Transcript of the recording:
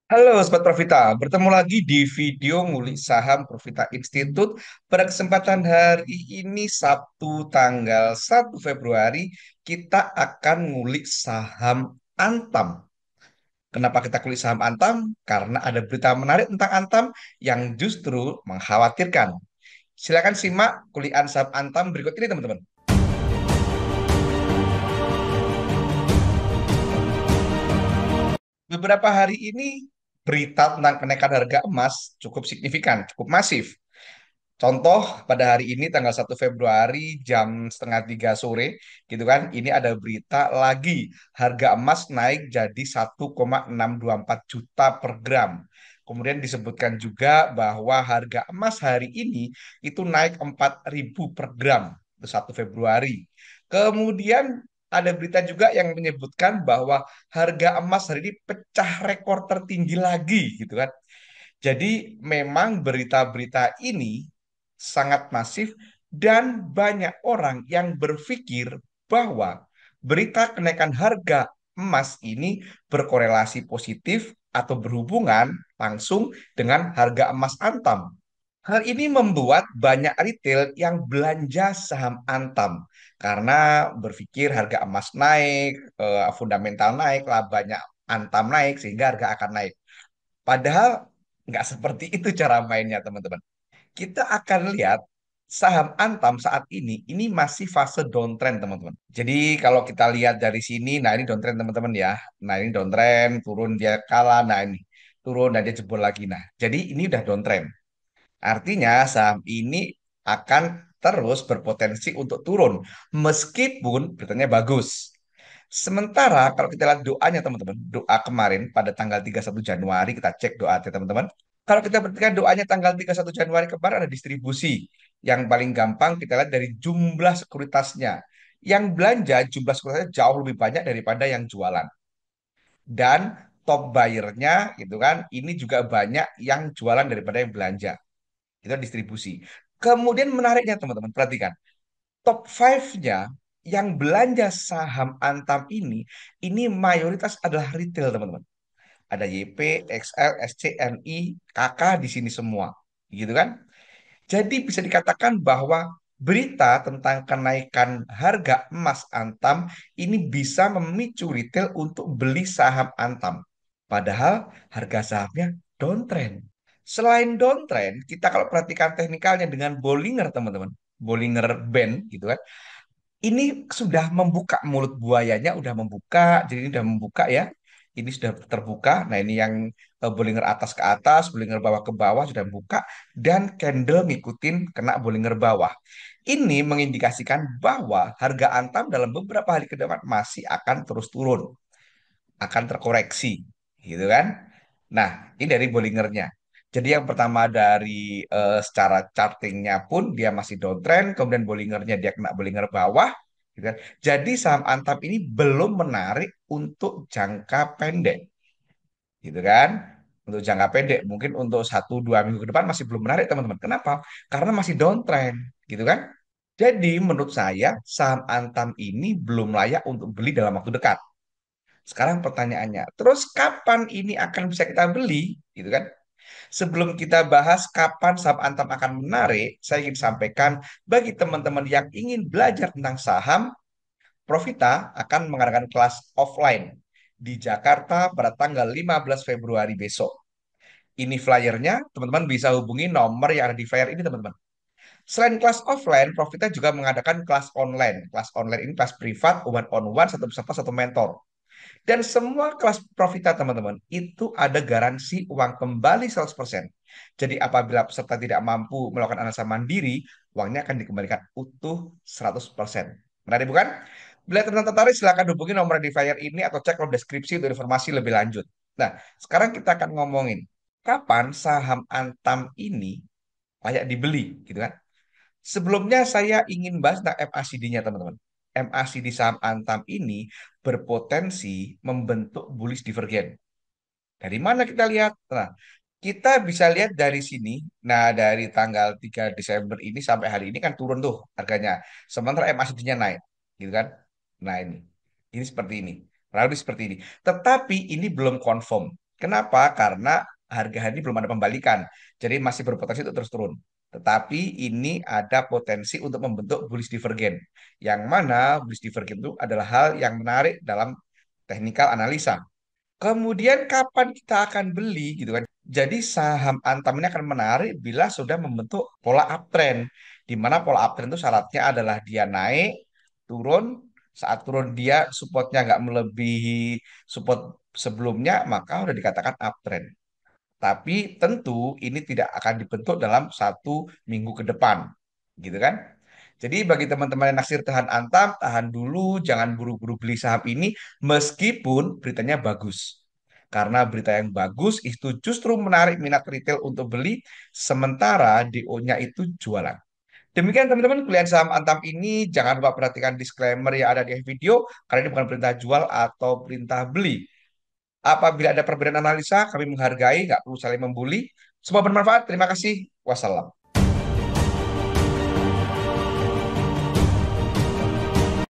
Halo Sobat Profita, bertemu lagi di video ngulik saham Profita Institute. Pada kesempatan hari ini Sabtu tanggal 1 Februari kita akan ngulik saham Antam. Kenapa kita kulik saham Antam? Karena ada berita menarik tentang Antam yang justru mengkhawatirkan. Silakan simak kulikan saham Antam berikut ini teman-teman. Beberapa hari ini berita tentang kenaikan harga emas cukup signifikan, cukup masif. Contoh pada hari ini tanggal 1 Februari jam setengah 3 sore gitu kan. Ini ada berita lagi harga emas naik jadi 1,624 juta per gram. Kemudian disebutkan juga bahwa harga emas hari ini itu naik 4.000 per gram itu 1 Februari. Kemudian ada berita juga yang menyebutkan bahwa harga emas hari ini pecah rekor tertinggi lagi gitu kan. Jadi memang berita-berita ini sangat masif dan banyak orang yang berpikir bahwa berita kenaikan harga emas ini berkorelasi positif atau berhubungan langsung dengan harga emas Antam. Hal ini membuat banyak retail yang belanja saham Antam karena berpikir harga emas naik, fundamental naik, labanya Antam naik sehingga harga akan naik. Padahal nggak seperti itu cara mainnya, teman-teman. Kita akan lihat saham Antam saat ini masih fase downtrend, teman-teman. Jadi kalau kita lihat dari sini, nah ini downtrend, teman-teman ya. Nah ini downtrend, turun dia kalah, nah ini turun dan dia jebol lagi. Nah, jadi ini udah downtrend. Artinya saham ini akan terus berpotensi untuk turun meskipun beritanya bagus. Sementara kalau kita lihat doanya teman-teman, doa kemarin pada tanggal 31 Januari kita cek doa ya teman-teman. Kalau kita perhatikan doanya tanggal 31 Januari kemarin ada distribusi. Yang paling gampang kita lihat dari jumlah sekuritasnya. Yang belanja jumlah sekuritasnya jauh lebih banyak daripada yang jualan. Dan top buyer-nya gitu kan, ini juga banyak yang jualan daripada yang belanja. Itu distribusi. Kemudian menariknya teman-teman, perhatikan. Top 5-nya yang belanja saham Antam ini mayoritas adalah retail, teman-teman. Ada YP, XL, SCNI, KK di sini semua. Gitu kan? Jadi bisa dikatakan bahwa berita tentang kenaikan harga emas Antam ini bisa memicu retail untuk beli saham Antam. Padahal harga sahamnya downtrend. Selain downtrend, kita kalau perhatikan teknikalnya dengan Bollinger, teman-teman. Bollinger Band gitu kan. Ini sudah membuka mulut buayanya, udah membuka, jadi ini sudah membuka ya. Ini sudah terbuka. Nah, ini yang Bollinger atas ke atas, Bollinger bawah ke bawah sudah membuka dan candle ngikutin kena Bollinger bawah. Ini mengindikasikan bahwa harga Antam dalam beberapa hari ke depan masih akan terus turun, akan terkoreksi, gitu kan? Nah, ini dari Bollingernya. Jadi yang pertama dari secara chartingnya pun dia masih downtrend, kemudian Bollingernya dia kena Bollinger bawah, gitu kan. Jadi saham Antam ini belum menarik untuk jangka pendek, gitu kan. Untuk jangka pendek, mungkin untuk 1 2 minggu ke depan masih belum menarik teman-teman. Kenapa? Karena masih downtrend, gitu kan. Jadi menurut saya saham Antam ini belum layak untuk beli dalam waktu dekat. Sekarang pertanyaannya, terus kapan ini akan bisa kita beli, gitu kan? Sebelum kita bahas kapan saham Antam akan menarik, saya ingin sampaikan bagi teman-teman yang ingin belajar tentang saham, Profita akan mengadakan kelas offline di Jakarta pada tanggal 15 Februari besok. Ini flyernya, teman-teman bisa hubungi nomor yang ada di flyer ini, teman-teman. Selain kelas offline, Profita juga mengadakan kelas online. Kelas online ini kelas privat, one on one, satu peserta, satu mentor. Dan semua kelas Profita, teman-teman, itu ada garansi uang kembali 100%. Jadi apabila peserta tidak mampu melakukan analisa mandiri, uangnya akan dikembalikan utuh 100%. Menarik bukan? Bila teman-teman tertarik, silakan hubungi nomor di flyer ini atau cek kolom deskripsi untuk informasi lebih lanjut. Nah, sekarang kita akan ngomongin kapan saham Antam ini layak dibeli, gitu kan? Sebelumnya saya ingin bahas tentang MACD-nya, teman-teman. MACD saham Antam ini berpotensi membentuk bullish divergen. Dari mana kita lihat? Nah, kita bisa lihat dari sini. Nah, dari tanggal 3 Desember ini sampai hari ini kan turun tuh harganya. Sementara MACD-nya naik, gitu kan? Nah, ini. Ini seperti ini. Kurang lebih seperti ini. Tetapi ini belum confirm. Kenapa? Karena harga hari ini belum ada pembalikan. Jadi masih berpotensi untuk terus turun. Tetapi ini ada potensi untuk membentuk bullish divergen. Yang mana bullish divergen itu adalah hal yang menarik dalam teknikal analisa. Kemudian kapan kita akan beli gitu kan? Jadi saham Antam ini akan menarik bila sudah membentuk pola uptrend. Di mana pola uptrend itu syaratnya adalah dia naik, turun, saat turun dia supportnya nggak melebihi support sebelumnya, maka udah dikatakan uptrend. Tapi tentu ini tidak akan dibentuk dalam 1 minggu ke depan, gitu kan? Jadi bagi teman-teman yang naksir tahan Antam, tahan dulu, jangan buru-buru beli saham ini meskipun beritanya bagus. Karena berita yang bagus itu justru menarik minat retail untuk beli, sementara DO-nya itu jualan. Demikian teman-teman pilihan saham Antam ini, jangan lupa perhatikan disclaimer yang ada di video, karena ini bukan perintah jual atau perintah beli. Apabila ada perbedaan analisa, kami menghargai, nggak perlu saling membuli. Semua bermanfaat. Terima kasih. Wassalam.